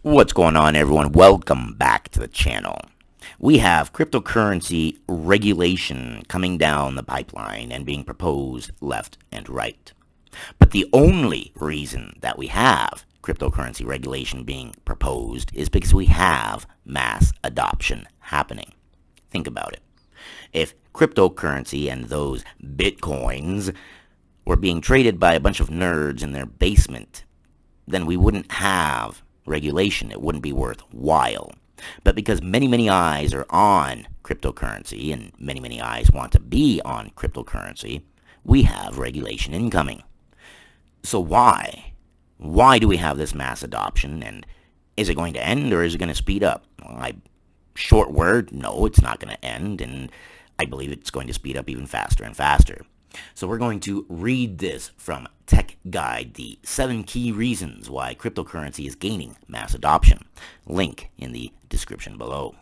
What's going on, everyone? Welcome back to the channel. We have cryptocurrency regulation coming down the pipeline and being proposed left and right. But the only reason that we have cryptocurrency regulation being proposed is because we have mass adoption happening. Think about it. If cryptocurrency and those bitcoins were being traded by a bunch of nerds in their basement, then we wouldn't have regulation. It wouldn't be worthwhile. But because many eyes are on cryptocurrency and many eyes want to be on cryptocurrency, we have regulation incoming. So why? Why do we have this mass adoption, and is it going to end or is it going to speed up? Short word, no, it's not going to end, and I believe it's going to speed up even faster and faster. So we're going to read this from Tech Guide, the 7 key reasons why cryptocurrency is gaining mass adoption. Link in the description below.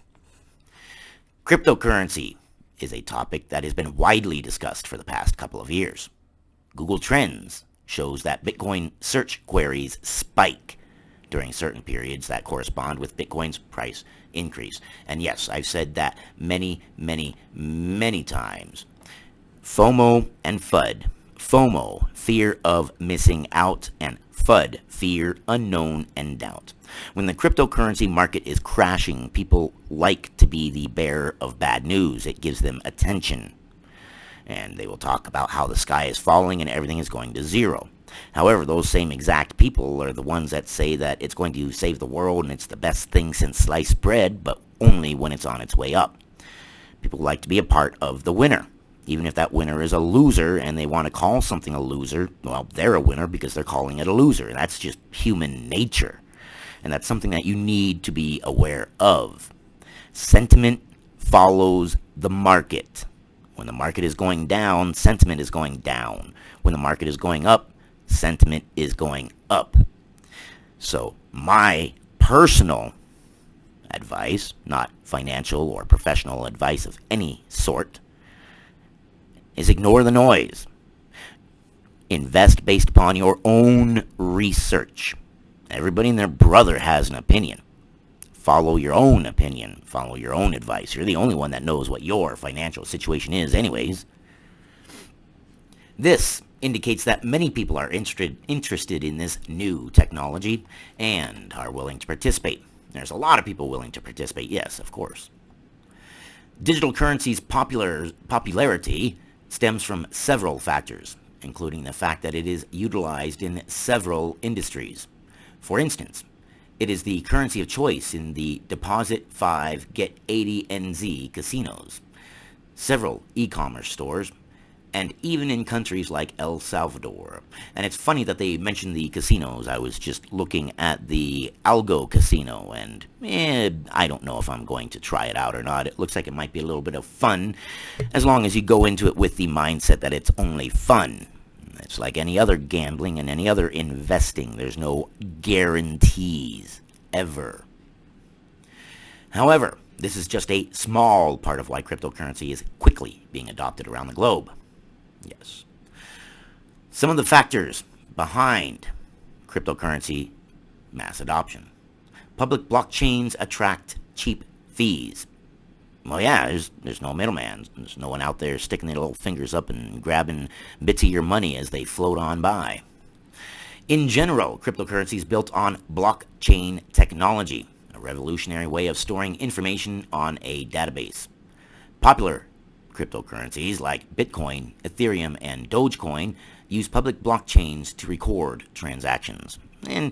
Cryptocurrency is a topic that has been widely discussed for the past couple of years. Google Trends shows that Bitcoin search queries spike during certain periods that correspond with Bitcoin's price increase. And yes, I've said that many times. FOMO and FUD. FOMO, fear of missing out, and FUD, fear, unknown, and doubt. When the cryptocurrency market is crashing, people like to be the bearer of bad news. It gives them attention. And they will talk about how the sky is falling and everything is going to zero. However, those same exact people are the ones that say that it's going to save the world and it's the best thing since sliced bread, but only when it's on its way up. People like to be a part of the winner. Even if that winner is a loser and they want to call something a loser, well, they're a winner because they're calling it a loser. That's just human nature. And that's something that you need to be aware of. Sentiment follows the market. When the market is going down, sentiment is going down. When the market is going up, sentiment is going up. So my personal advice, not financial or professional advice of any sort, is ignore the noise. Invest based upon your own research. Everybody and their brother has an opinion. Follow your own opinion. Follow your own advice. You're the only one that knows what your financial situation is anyways. This indicates that many people are interested in this new technology and are willing to participate. There's a lot of people willing to participate, yes, of course. Digital currency's popularity stems from several factors, including the fact that it is utilized in several industries. For instance, it is the currency of choice in the Deposit 5 Get 80 NZ casinos, several e-commerce stores, and even in countries like El Salvador. And it's funny that they mentioned the casinos. I was just looking at the Algo Casino, and I don't know if I'm going to try it out or not. It looks like it might be a little bit of fun, as long as you go into it with the mindset that it's only fun. It's like any other gambling and any other investing. There's no guarantees, ever. However, this is just a small part of why cryptocurrency is quickly being adopted around the globe. Yes. Some of the factors behind cryptocurrency mass adoption. Public blockchains attract cheap fees. Well, yeah, there's no middleman. There's no one out there sticking their little fingers up and grabbing bits of your money as they float on by. In general, cryptocurrency is built on blockchain technology, a revolutionary way of storing information on a database. Popular cryptocurrencies like Bitcoin, Ethereum, and Dogecoin use public blockchains to record transactions. And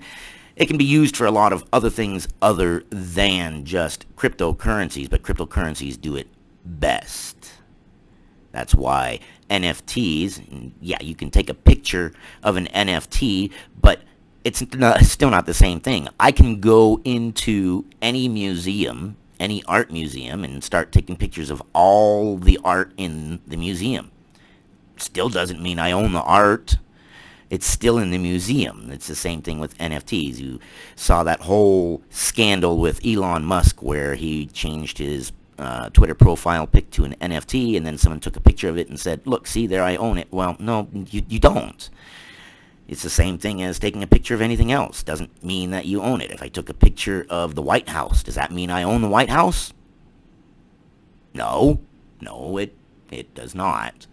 it can be used for a lot of other things other than just cryptocurrencies, but cryptocurrencies do it best. That's why NFTs, yeah, you can take a picture of an NFT, but it's still not the same thing. I can go into any museum, any art museum, and start taking pictures of all the art in the museum. Still doesn't mean I own the art. It's still in the museum. It's the same thing with NFTs. You saw that whole scandal with Elon Musk where he changed his Twitter profile pic to an NFT, and then someone took a picture of it and said, look, see, there, I own it. Well, no, you don't. It's the same thing as taking a picture of anything else. Doesn't mean that you own it. If I took a picture of the White House, does that mean I own the White House? No. No, it does not.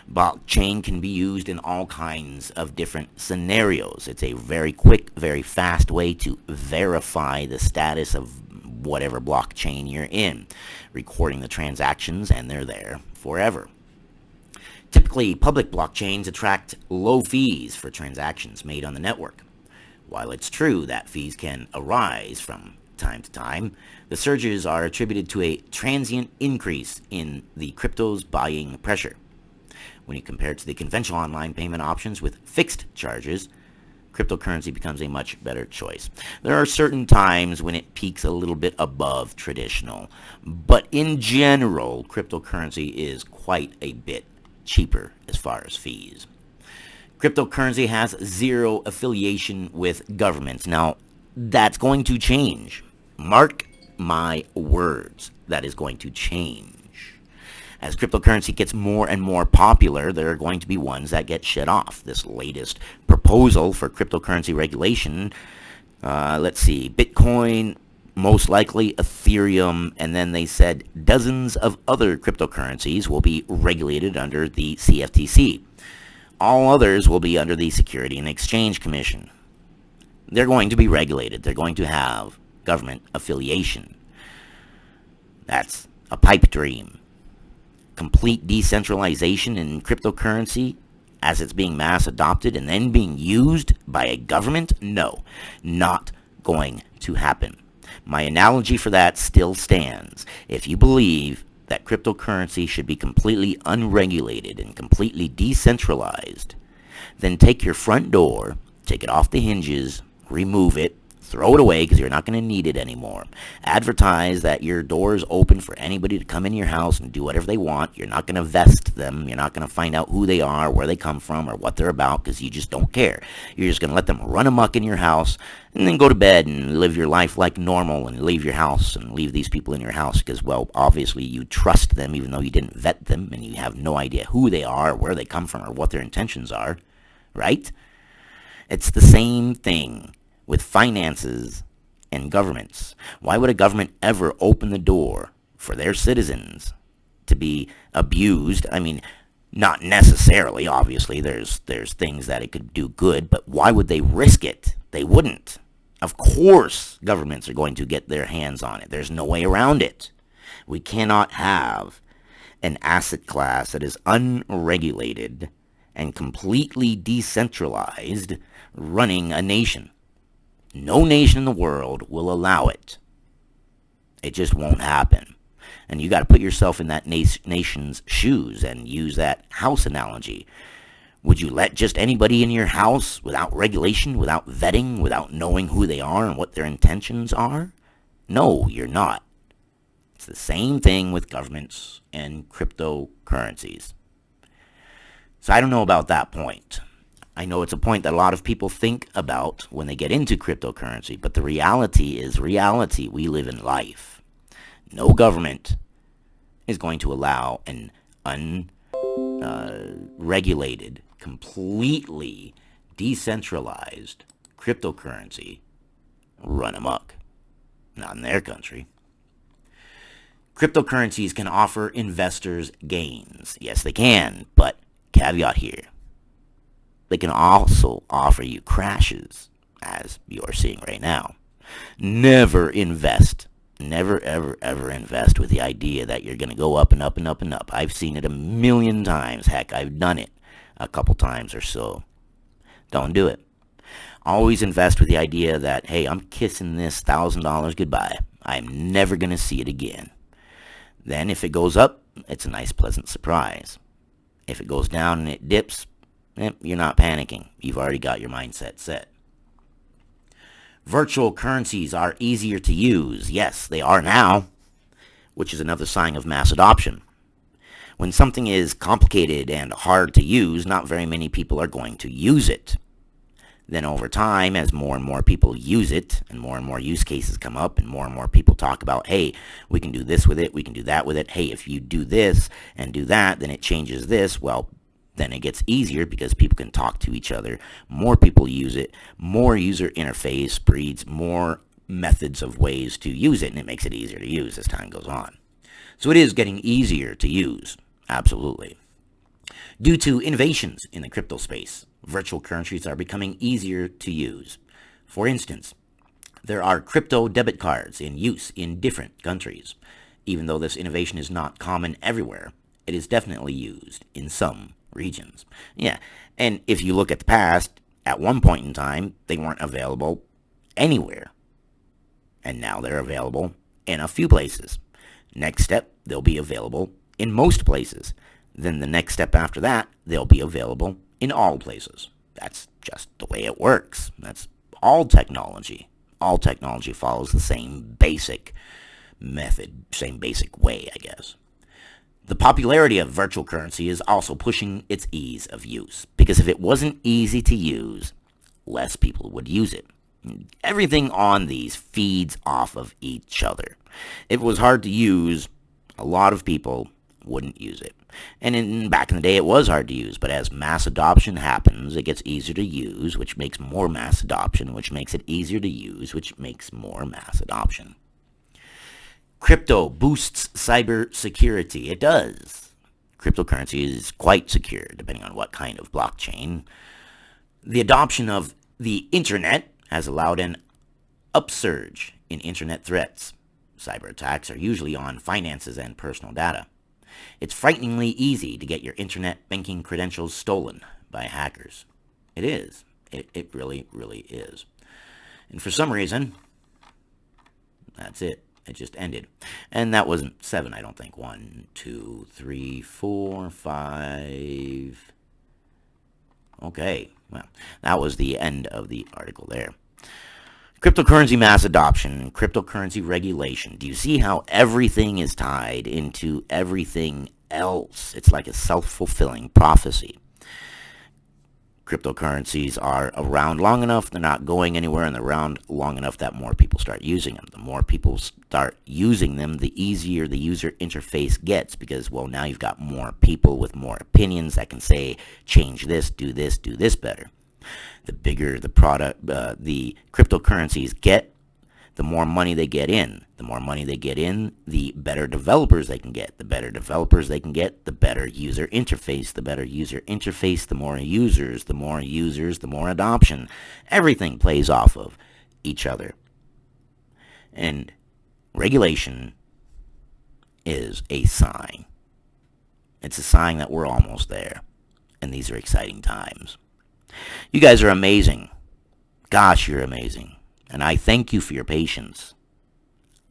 Blockchain can be used in all kinds of different scenarios. It's a very quick, very fast way to verify the status of whatever blockchain you're in, recording the transactions, and they're there forever. Typically, public blockchains attract low fees for transactions made on the network. While it's true that fees can arise from time to time, the surges are attributed to a transient increase in the crypto's buying pressure. When you compare it to the conventional online payment options with fixed charges, cryptocurrency becomes a much better choice. There are certain times when it peaks a little bit above traditional, but in general, cryptocurrency is quite a bit cheaper as far as fees. Cryptocurrency has zero affiliation with governments. Now, that's going to change. Mark my words, that is going to change. As cryptocurrency gets more and more popular, there are going to be ones that get shut off. This latest proposal for cryptocurrency regulation, let's see, Bitcoin, most likely Ethereum, and then they said dozens of other cryptocurrencies will be regulated under the CFTC. All others will be under the Security and Exchange Commission. They're going to be regulated. They're going to have government affiliation. That's a pipe dream. Complete decentralization in cryptocurrency as it's being mass adopted and then being used by a government? No, not going to happen. My analogy for that still stands. If you believe that cryptocurrency should be completely unregulated and completely decentralized, then take your front door, take it off the hinges, remove it, throw it away because you're not going to need it anymore. Advertise that your door is open for anybody to come in your house and do whatever they want. You're not going to vest them. You're not going to find out who they are, where they come from, or what they're about because you just don't care. You're just going to let them run amok in your house and then go to bed and live your life like normal and leave your house and leave these people in your house because, well, obviously you trust them even though you didn't vet them and you have no idea who they are, where they come from, or what their intentions are, right? It's the same thing with finances and governments. Why would a government ever open the door for their citizens to be abused? I mean, not necessarily, obviously. There's things that it could do good, but why would they risk it? They wouldn't. Of course, governments are going to get their hands on it. There's no way around it. We cannot have an asset class that is unregulated and completely decentralized running a nation. No nation in the world will allow it. It just won't happen. And you got to put yourself in that nation's shoes and use that house analogy. Would you let just anybody in your house without regulation, without vetting, without knowing who they are and what their intentions are? No, you're not. It's the same thing with governments and cryptocurrencies. So I don't know about that point. I know it's a point that a lot of people think about when they get into cryptocurrency, but the reality is reality. We live in life. No government is going to allow an unregulated, completely decentralized cryptocurrency run amok. Not in their country. Cryptocurrencies can offer investors gains. Yes, they can, but caveat here. They can also offer you crashes, as you're seeing right now. Never invest. Never, ever, ever invest with the idea that you're going to go up and up and up and up. I've seen it a million times. Heck, I've done it a couple times or so. Don't do it. Always invest with the idea that, hey, I'm kissing this $1,000 goodbye. I'm never going to see it again. Then if it goes up, it's a nice, pleasant surprise. If it goes down and it dips, you're not panicking. You've already got your mindset set. Virtual currencies are easier to use. Yes, they are now, which is another sign of mass adoption. When something is complicated and hard to use, not very many people are going to use it. Then over time, as more and more people use it, and more use cases come up, and more people talk about, hey, we can do this with it, we can do that with it, hey, if you do this and do that, then it changes this, well, then it gets easier because people can talk to each other. More people use it. More user interface breeds more methods of ways to use it, and it makes it easier to use as time goes on. So it is getting easier to use, absolutely. Due to innovations in the crypto space, virtual currencies are becoming easier to use. For instance, there are crypto debit cards in use in different countries. Even though this innovation is not common everywhere, it is definitely used in some regions. Yeah, and if you look at the past, at one point in time, they weren't available anywhere. And now they're available in a few places. Next step, they'll be available in most places. Then the next step after that, they'll be available in all places. That's just the way it works. That's all technology. All technology follows the same basic method, same basic way, I guess. The popularity of virtual currency is also pushing its ease of use, because if it wasn't easy to use, less people would use it. Everything on these feeds off of each other. If it was hard to use, a lot of people wouldn't use it. And back in the day, it was hard to use, but as mass adoption happens, it gets easier to use, which makes more mass adoption, which makes it easier to use, which makes more mass adoption. Crypto boosts cyber security. It does. Cryptocurrency is quite secure, depending on what kind of blockchain. The adoption of the internet has allowed an upsurge in internet threats. Cyber attacks are usually on finances and personal data. It's frighteningly easy to get your internet banking credentials stolen by hackers. It is. It really, really is. And for some reason, that's it. It just ended. And that wasn't 7, I don't think. 1, 2, 3, 4, 5. Okay. Well, that was the end of the article there. Cryptocurrency mass adoption and cryptocurrency regulation. Do you see how everything is tied into everything else? It's like a self-fulfilling prophecy. Cryptocurrencies are around long enough, they're not going anywhere, and they're around long enough that more people start using them. The more people start using them, the easier the user interface gets, because, well, now you've got more people with more opinions that can say, change this better. The bigger the product, the cryptocurrencies get, the more money they get in. The more money they get in, the better developers they can get. The better developers they can get, the better user interface. The better user interface, the more users. The more users, the more adoption. Everything plays off of each other. And regulation is a sign. It's a sign that we're almost there. And these are exciting times. You guys are amazing. Gosh, you're amazing. And I thank you for your patience.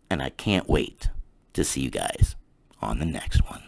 And I can't wait to see you guys on the next one.